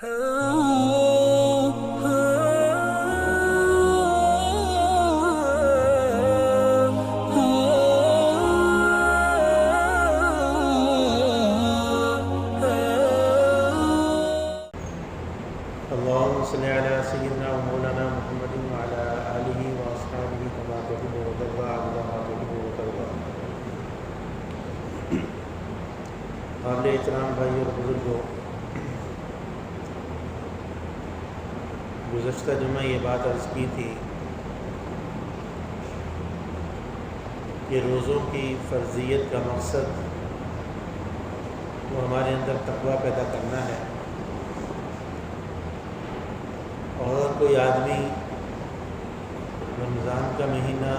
اللهم صل على سيدنا ومولانا محمد وعلى آله وأصحابه كما تحب وترضى عبد ما تحب وترضى. قابل احترام بھائی اور بزرگوں، گزشتہ جمعہ یہ بات عرض کی تھی کہ روزوں کی فرضیت کا مقصد وہ ہمارے اندر تقویٰ پیدا کرنا ہے، اور کوئی آدمی رمضان کا مہینہ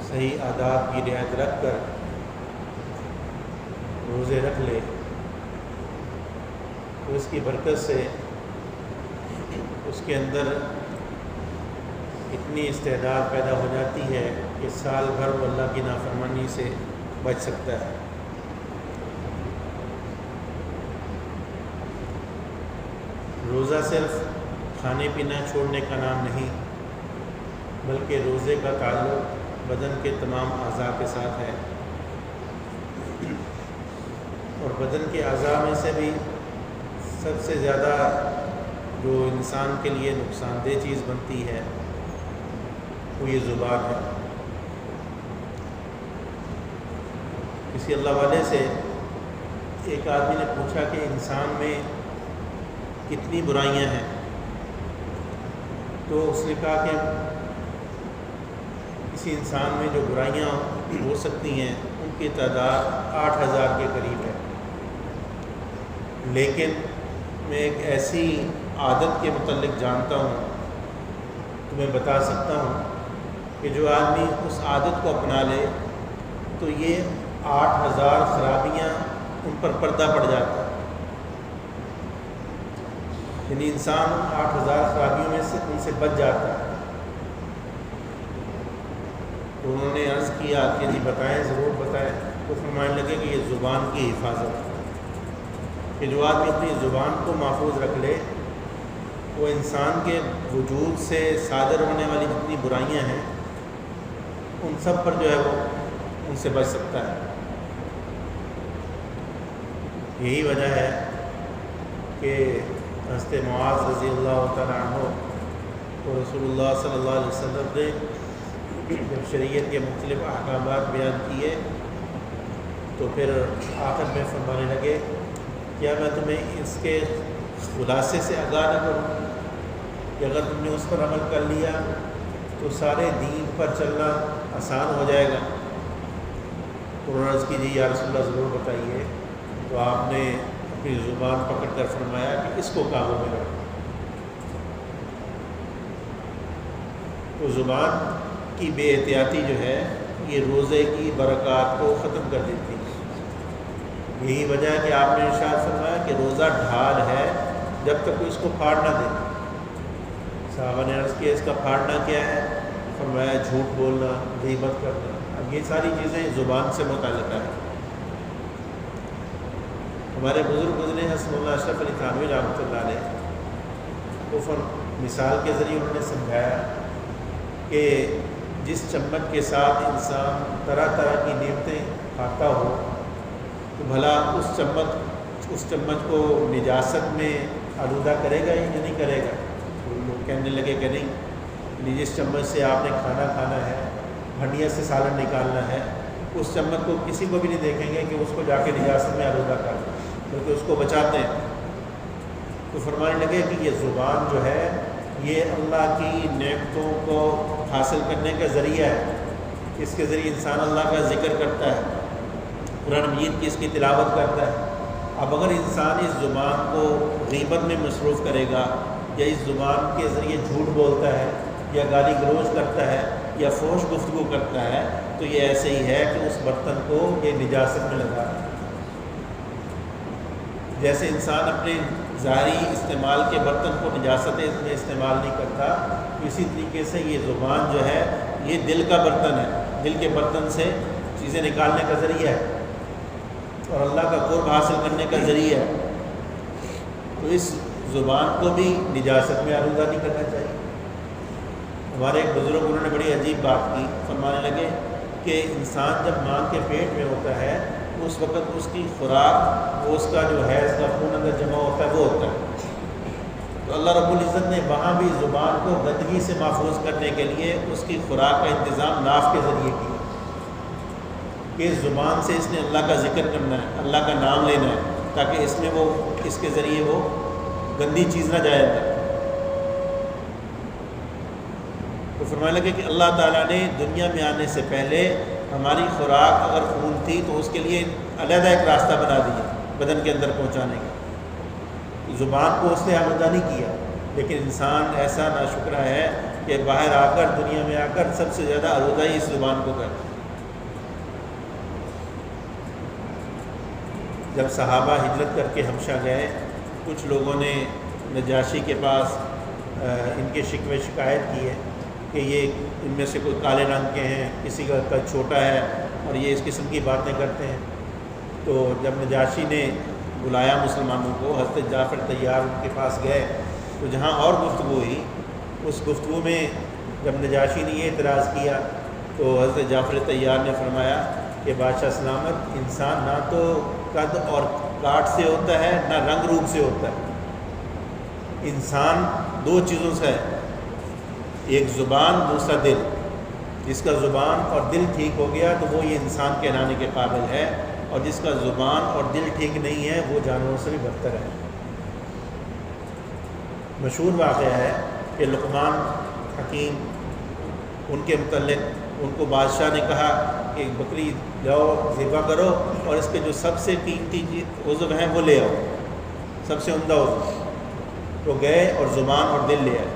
صحیح آداب کی رعایت رکھ کر روزے رکھ لے تو اس کی برکت سے اس کے اندر اتنی استعداد پیدا ہو جاتی ہے کہ سال بھر وہ اللہ کی نافرمانی سے بچ سکتا ہے۔ روزہ صرف کھانے پینا چھوڑنے کا نام نہیں، بلکہ روزے کا تعلق بدن کے تمام اعضاء کے ساتھ ہے، اور بدن کے اعضاء میں سے بھی سب سے زیادہ جو انسان کے لیے نقصان دہ چیز بنتی ہے وہ یہ زبان ہے۔ کسی اللہ والے سے ایک آدمی نے پوچھا کہ انسان میں کتنی برائیاں ہیں، تو اس نے کہا کہ کسی انسان میں جو برائیاں ہو سکتی ہیں ان کی تعداد 8000 کے قریب ہے، لیکن میں ایک ایسی عادت کے متعلق جانتا ہوں تو میں بتا سکتا ہوں کہ جو آدمی اس عادت کو اپنا لے تو یہ 8000 خرابیاں ان پر پردہ پڑ جاتا ہے، یعنی انسان 8000 خرابیوں میں سے ان سے بچ جاتا ہے۔ تو انہوں نے عرض کیا کہ جی بتائیں، ضرور بتائیں۔ تو فرمانے لگے کہ یہ زبان کی حفاظت ہے، کہ جو آدمی اپنی زبان کو محفوظ رکھ لے وہ انسان کے وجود سے صادر ہونے والی جتنی برائیاں ہیں ان سب پر جو ہے وہ ان سے بچ سکتا ہے۔ یہی وجہ ہے کہ حضرت معاذ رضی اللہ تعالیٰ عنہ کو رسول اللہ صلی اللہ علیہ وسلم نے جب شریعت کے مختلف احکامات بیان کیے تو پھر آخر میں فرمانے لگے کیا میں تمہیں اس کے خلاصے سے آگاہ نہ کروں کہ اگر تم نے اس پر عمل کر لیا تو سارے دین پر چلنا آسان ہو جائے گا؟ تو انہوں نے عرض کی جی یا رسول اللہ ضرور بتائیے۔ تو آپ نے اپنی زبان پکڑ کر فرمایا کہ اس کو قابو میں رکھو۔ تو زبان کی بے احتیاطی جو ہے یہ روزے کی برکات کو ختم کر دیتی ہے۔ یہی وجہ ہے کہ آپ نے ارشاد فرمایا کہ روزہ ڈھال ہے جب تک کوئی اس کو پھاڑ نہ دے۔ صحابہ نے عرض کیا اس کا پھاڑنا کیا ہے؟ فرمایا جھوٹ بولنا، غیبت کرنا۔ اب یہ ساری چیزیں زبان سے متعلقہ ہیں۔ ہمارے بزرگ گزرے حسن اللہ اشرف علی تھانوی رحمۃ اللہ علیہ کو مثال کے ذریعے انہوں نے سمجھایا کہ جس چمچ کے ساتھ انسان طرح طرح کی نعمتیں کھاتا ہو تو بھلا اس چمچ کو نجاست میں آلودہ کرے گا یا نہیں کرے گا؟ لوگ کہنے لگے کہ نہیں، جس چمچ سے آپ نے کھانا کھانا ہے، ہڈیاں سے سالن نکالنا ہے، اس چمچ کو کسی کو بھی نہیں دیکھیں گے کہ اس کو جا کے نجاست میں آلودہ کر دیں، بلکہ اس کو بچاتے ہیں۔ تو فرمانے لگے کہ یہ زبان جو ہے یہ اللہ کی نعمتوں کو حاصل کرنے کا ذریعہ ہے، اس کے ذریعے انسان اللہ کا ذکر کرتا ہے، قرآن مجید کی اس کی تلاوت کرتا ہے۔ اب اگر انسان اس زبان کو غیبت میں مصروف کرے گا یا اس زبان کے ذریعے جھوٹ بولتا ہے یا گالی گلوچ کرتا ہے یا فحش گفتگو کرتا ہے تو یہ ایسے ہی ہے کہ اس برتن کو یہ نجاست میں لگا ہے۔ جیسے انسان اپنے ظاہری استعمال کے برتن کو نجاست میں استعمال نہیں کرتا، اسی طریقے سے یہ زبان جو ہے یہ دل کا برتن ہے، دل کے برتن سے چیزیں نکالنے کا ذریعہ ہے اور اللہ کا قرب حاصل کرنے کا ذریعہ ہے۔ تو اس زبان کو بھی نجاست میں آلودہ نہیں کرنا چاہیے۔ ہمارے ایک بزرگ انہوں نے بڑی عجیب بات کی، فرمانے لگے کہ انسان جب ماں کے پیٹ میں ہوتا ہے اس وقت اس کی خوراک، وہ اس کا جو ہے اس کا خون اندر جمع ہوتا ہے وہ ہوتا ہے، تو اللہ رب العزت نے وہاں بھی زبان کو گندگی سے محفوظ کرنے کے لیے اس کی خوراک کا انتظام ناف کے ذریعے کیا کہ اس زبان سے اس نے اللہ کا ذکر کرنا ہے، اللہ کا نام لینا ہے، تاکہ اس میں وہ اس کے ذریعے وہ گندی چیز نہ جائے اندر۔ تو فرمانے لگے کہ اللہ تعالیٰ نے دنیا میں آنے سے پہلے ہماری خوراک اگر خون تھی تو اس کے لیے علیحدہ ایک راستہ بنا دیا بدن کے اندر پہنچانے کا، زبان کو اس نے آمدہ نہیں کیا، لیکن انسان ایسا ناشکرہ ہے کہ باہر آ کر دنیا میں آ کر سب سے زیادہ آلودہ ہی اس زبان کو کرتا ہے۔ جب صحابہ ہجرت کر کے حبشہ گئے، کچھ لوگوں نے نجاشی کے پاس ان کے شکوے شکایت کی ہے کہ یہ ان میں سے کوئی کالے رنگ کے ہیں، کسی کا قد چھوٹا ہے اور یہ اس قسم کی باتیں کرتے ہیں۔ تو جب نجاشی نے بلایا مسلمانوں کو، حضرت جعفر طیار ان کے پاس گئے، تو جہاں اور گفتگو ہوئی، اس گفتگو میں جب نجاشی نے یہ اعتراض کیا تو حضرت جعفر طیار نے فرمایا کہ بادشاہ سلامت، انسان نہ تو قد اور کاٹ سے ہوتا ہے نہ رنگ روپ سے ہوتا ہے، انسان دو چیزوں سے ہے، ایک زبان دوسرا دل، جس کا زبان اور دل ٹھیک ہو گیا تو وہ یہ انسان کہلانے کے قابل ہے، اور جس کا زبان اور دل ٹھیک نہیں ہے وہ جانوروں سے بھی بدتر ہے۔ مشہور واقعہ ہے کہ لقمان حکیم ان کے متعلق ان کو بادشاہ نے کہا کہ بکری لاؤ ذبح کرو اور اس کے جو سب سے قیمتی عضو ہیں وہ لے آؤ، سب سے عمدہ عضو، تو گئے اور زبان اور دل لے آئے۔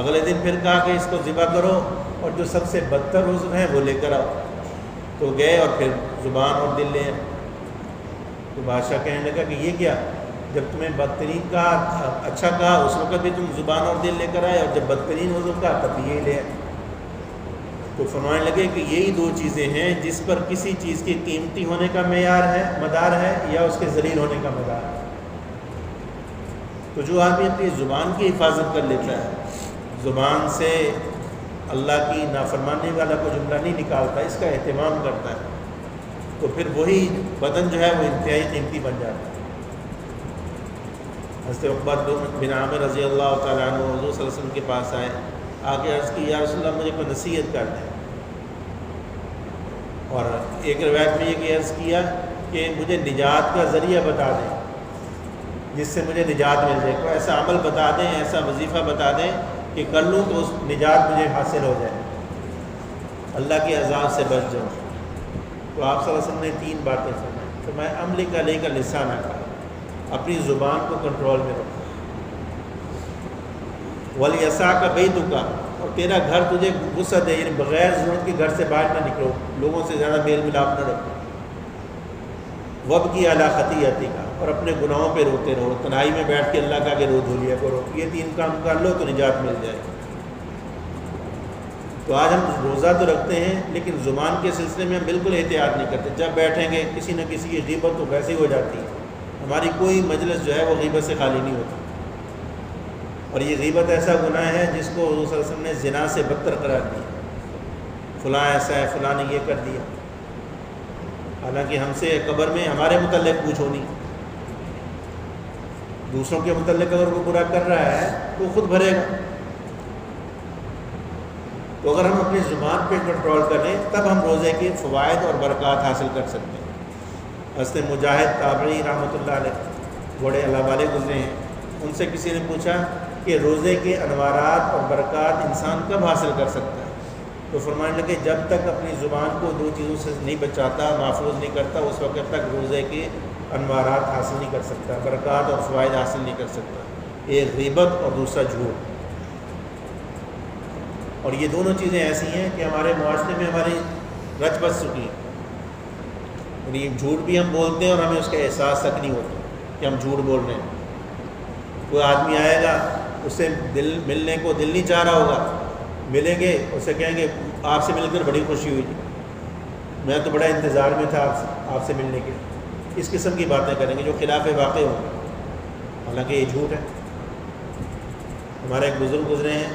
اگلے دن پھر کہا کہ اس کو ذبح کرو اور جو سب سے بدتر عضو ہیں وہ لے کر آؤ، تو گئے اور پھر زبان اور دل لے آئے۔ تو بادشاہ کہنے لگا کہ یہ کیا، جب تمہیں بدترین کہا اچھا کہا اس وقت بھی تم زبان اور دل لے کر آئے، اور جب بدترین عضو کہا تب بھی یہی لے آئے۔ تو فرمانے لگے کہ یہی دو چیزیں ہیں جس پر کسی چیز کی قیمتی ہونے کا معیار ہے، مدار ہے، یا اس کے ذلیل ہونے کا مدار ہے۔ تو جو آدمی اپنی زبان کی حفاظت کر لیتا ہے، زبان سے اللہ کی نافرمانی والا کوئی جملہ نہیں نکالتا، اس کا اہتمام کرتا ہے، تو پھر وہی بدن جو ہے وہ انتہائی قیمتی بن جاتا ہے۔ حضرت عقبہ بن عامر رضی اللہ تعالیٰ عنہ حضور صلی اللہ علیہ وسلم کے پاس آئے، آگے عرض کی یا رسول اللہ مجھے کوئی نصیحت کر دیں، اور ایک روایت میں یہ کہ عرض کیا کہ مجھے نجات کا ذریعہ بتا دیں جس سے مجھے نجات مل جائے، کوئی ایسا عمل بتا دیں، ایسا وظیفہ بتا دیں کہ کر لوں تو اس نجات مجھے حاصل ہو جائے، اللہ کے عذاب سے بچ جاؤں۔ تو آپ صلی اللہ علیہ وسلم نے تین باتیں فرمائیں، تو میں عمل کا لے کر لسانہ کا، اپنی زبان کو کنٹرول میں رکھو، وَلْيَسَعْكَ بَيْتُكَ، اور تیرا گھر تجھے وسعت دے، یعنی بغیر ضرورت کے گھر سے باہر نہ نکلو، لوگوں سے زیادہ میل ملاپ نہ رکھو، وَابْكِ عَلَىٰ خَطِيئَتِكَ، اور اپنے گناہوں پہ روتے رہو، تنہائی میں بیٹھ کے اللہ کا کہ رو دھو لیا کرو، یہ تین کام کر لو تو نجات مل جائے۔ تو آج ہم روزہ تو رکھتے ہیں لیکن زبان کے سلسلے میں ہم بالکل احتیاط نہیں کرتے، جب بیٹھیں گے کسی نہ کسی کی غیبت تو ویسے ہی ہو جاتی ہے، ہماری کوئی مجلس جو ہے وہ غیبت سے خالی نہیں ہوتی، اور یہ غیبت ایسا گناہ ہے جس کو حضور صلی اللہ علیہ وسلم نے زنا سے بدتر قرار دیا، فلاں ایسا ہے، فلاں نے یہ کر دیا، حالانکہ ہم سے قبر میں ہمارے متعلق پوچھو نہیں، دوسروں کے متعلق اگر کوئی برا کر رہا ہے تو خود بھرے گا۔ تو اگر ہم اپنی زبان پہ کنٹرول کریں تب ہم روزے کے فوائد اور برکات حاصل کر سکتے ہیں۔ حضرت مجاہد تابعی رحمۃ اللہ علیہ بڑے اللہ والے گزرے ہیں، ان سے کسی نے پوچھا کہ روزے کے انوارات اور برکات انسان کب حاصل کر سکتا ہے؟ تو فرمانے لگے جب تک اپنی زبان کو دو چیزوں سے نہیں بچاتا، محفوظ نہیں کرتا، اس وقت تک روزے کے انوارات حاصل نہیں کر سکتا، برکات اور فوائد حاصل نہیں کر سکتا، ایک غیبت اور دوسرا جھوٹ۔ اور یہ دونوں چیزیں ایسی ہیں کہ ہمارے معاشرے میں ہماری رچ بس چکی ہیں، یعنی جھوٹ بھی ہم بولتے ہیں اور ہمیں اس کا احساس تک نہیں ہوتا کہ ہم جھوٹ بول رہے ہیں۔ کوئی آدمی آئے گا، اس سے ملنے کو دل نہیں چاہ رہا ہوگا، ملیں گے اسے کہیں گے آپ سے مل کر بڑی خوشی ہوئی جی، میں تو بڑا انتظار میں تھا آپ سے ملنے کے، اس قسم کی باتیں کریں گے جو خلاف واقع ہوں۔ حالانکہ یہ جھوٹ ہے۔ ہمارے ایک بزرگ گزرے ہیں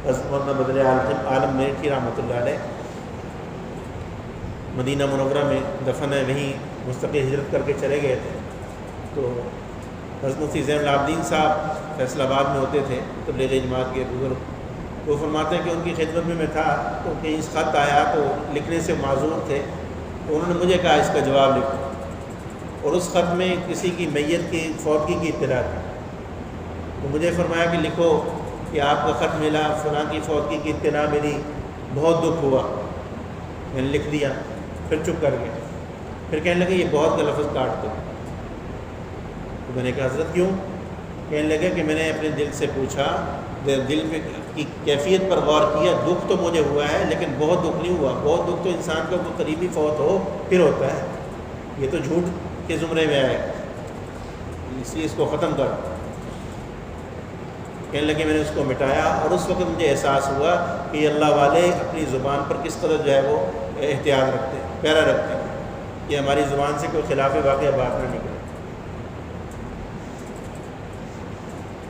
حضرت مولانا بدر عالم میرٹھی رحمۃ اللہ علیہ، مدینہ منورہ میں دفن ہے، وہیں مستقل ہجرت کر کے چلے گئے تھے۔ تو حضرت مفتی زین العابدین صاحب فیصل آباد میں ہوتے تھے، تبلیغی جماعت کے بزرگ، وہ فرماتے ہیں کہ ان کی خدمت میں تھا تو کہیں خط آیا تو لکھنے سے معذور تھے، تو انہوں نے مجھے کہا اس کا جواب لکھو، اور اس خط میں کسی کی میت کی فوتگی کی اطلاع تھی، تو مجھے فرمایا کہ لکھو کہ آپ کا خط ملا، فلاں کی فوتگی کی اطلاع ملی، بہت دکھ ہوا۔ میں نے لکھ دیا، پھر چپ کر گیا۔ پھر کہنے لگے یہ بہت کا لفظ کاٹ دو۔ تو میں نے کہا حضرت کیوں؟ کہنے لگے کہ میں نے اپنے دل سے پوچھا، دل میں کی کیفیت پر غور کیا، دکھ تو مجھے ہوا ہے لیکن بہت دکھ نہیں ہوا۔ بہت دکھ تو انسان کا کوئی قریبی فوت ہو پھر ہوتا ہے، یہ تو جھوٹ کے زمرے میں آئے، اس لیے اس کو ختم کر۔ کہنے لگے میں نے اس کو مٹایا، اور اس وقت مجھے احساس ہوا کہ یہ اللہ والے اپنی زبان پر کس قدر جو ہے وہ احتیاط رکھتے ہیں، پیرا رکھتے ہیں کہ ہماری زبان سے کوئی خلاف واقعہ بات نہ نکلے۔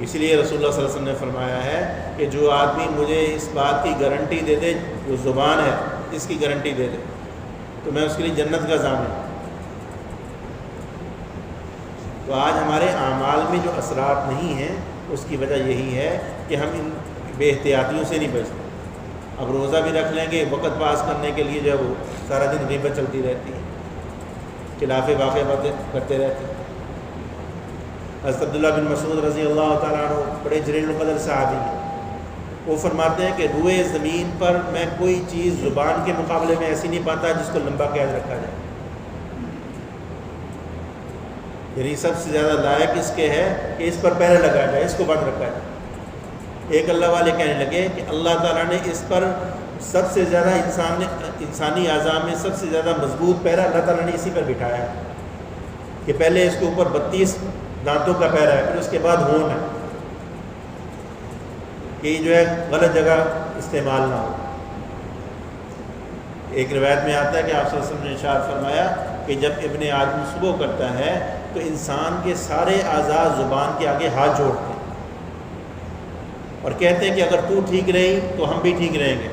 اس لیے رسول اللہ صلی اللہ علیہ وسلم نے فرمایا ہے کہ جو آدمی مجھے اس بات کی گارنٹی دے دے، جو زبان ہے اس کی گارنٹی دے دے، تو میں اس کے لیے جنت کا ضامن ہوں۔ تو آج ہمارے اعمال میں جو اثرات نہیں ہیں، اس کی وجہ یہی ہے کہ ہم ان بے احتیاطیوں سے نہیں بچتے۔ اب روزہ بھی رکھ لیں گے، وقت پاس کرنے کے لیے جو ہے وہ سارا دن غیبت چلتی رہتی ہے، خلاف واقع باتیں کرتے رہتے ہیں۔ حضرت عبداللہ بن مسعود رضی اللہ تعالیٰ عنہ بڑے جلیل القدر صحابی ہیں، وہ فرماتے ہیں کہ روئے زمین پر میں کوئی چیز زبان کے مقابلے میں ایسی نہیں پاتا جس کو لمبا قید رکھا جائے، یعنی سب سے زیادہ لائق اس کے ہے کہ اس پر پہرے لگایا جائے، اس کو بند رکھا جائے۔ ایک اللہ والے کہنے لگے کہ اللہ تعالیٰ نے اس پر سب سے زیادہ انسانی اعضاء میں سب سے زیادہ مضبوط پہرا اللہ تعالیٰ نے اسی پر بٹھایا ہے، کہ پہلے اس کے اوپر 32 دانتوں کا پہرا ہے، پھر اس کے بعد ہون ہے، کہ جو ہے غلط جگہ استعمال نہ ہو۔ ایک روایت میں آتا ہے کہ آپ صلی اللہ علیہ وسلم نے ارشاد فرمایا کہ جب ابن آدم صبح کرتا ہے تو انسان کے سارے اعضاء زبان کے آگے ہاتھ جوڑتے ہیں اور کہتے ہیں کہ اگر تو ٹھیک رہی تو ہم بھی ٹھیک رہیں گے،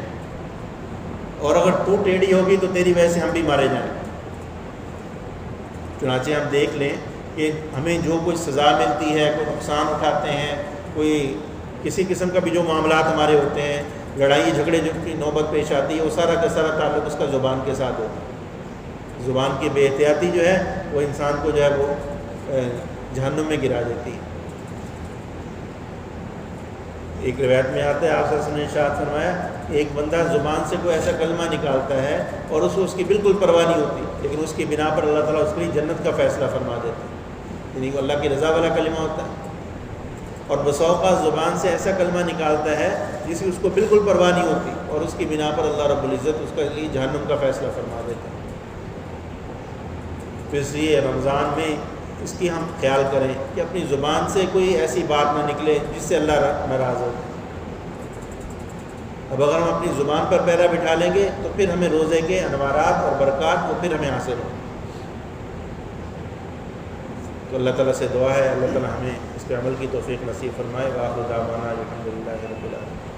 اور اگر تو ٹیڑھی ہوگی تو تیری وجہ سے ہم بھی مارے جائیں گے۔ چنانچہ ہم دیکھ لیں کہ ہمیں جو کچھ سزا ملتی ہے، کوئی نقصان اٹھاتے ہیں، کوئی کسی قسم کا بھی جو معاملات ہمارے ہوتے ہیں، لڑائی جھگڑے جو کی نوبت پیش آتی ہے، وہ سارا کا سارا تعلق اس کا زبان کے ساتھ ہوتا ہے۔ زبان کی بے احتیاطی جو ہے وہ انسان کو جو ہے وہ جہنم میں گرا دیتی ہے۔ ایک روایت میں آتا ہے آپ صلی اللہ علیہ وسلم نے ارشاد فرمایا ایک بندہ زبان سے کوئی ایسا کلمہ نکالتا ہے اور اس کی بالکل پرواہ نہیں ہوتی، لیکن اس کی بنا پر اللہ تعالیٰ اس کے لیے جنت کا فیصلہ فرما دیتا ہے، یعنی وہ اللہ کی رضا والا کلمہ ہوتا ہے۔ اور بسا اوقات زبان سے ایسا کلمہ نکالتا ہے جس کی اس کو بالکل پرواہ نہیں ہوتی، اور اس کی بنا پر اللہ رب العزت اس کے لیے جہنم کا فیصلہ فرما دیتا ہے۔ تو اس لیے رمضان میں اس کی ہم خیال کریں کہ اپنی زبان سے کوئی ایسی بات نہ نکلے جس سے اللہ ناراض ہو۔ اب اگر ہم اپنی زبان پر پہرا بٹھا لیں گے تو پھر ہمیں روزے کے انوارات اور برکات وہ پھر ہمیں حاصل ہوں۔ تو اللہ تعالیٰ سے دعا ہے اللہ تعالیٰ ہمیں اس پہ عمل کی توفیق نصیب فرمائے۔ وآخر دعوانا الحمدللہ رب العالمین۔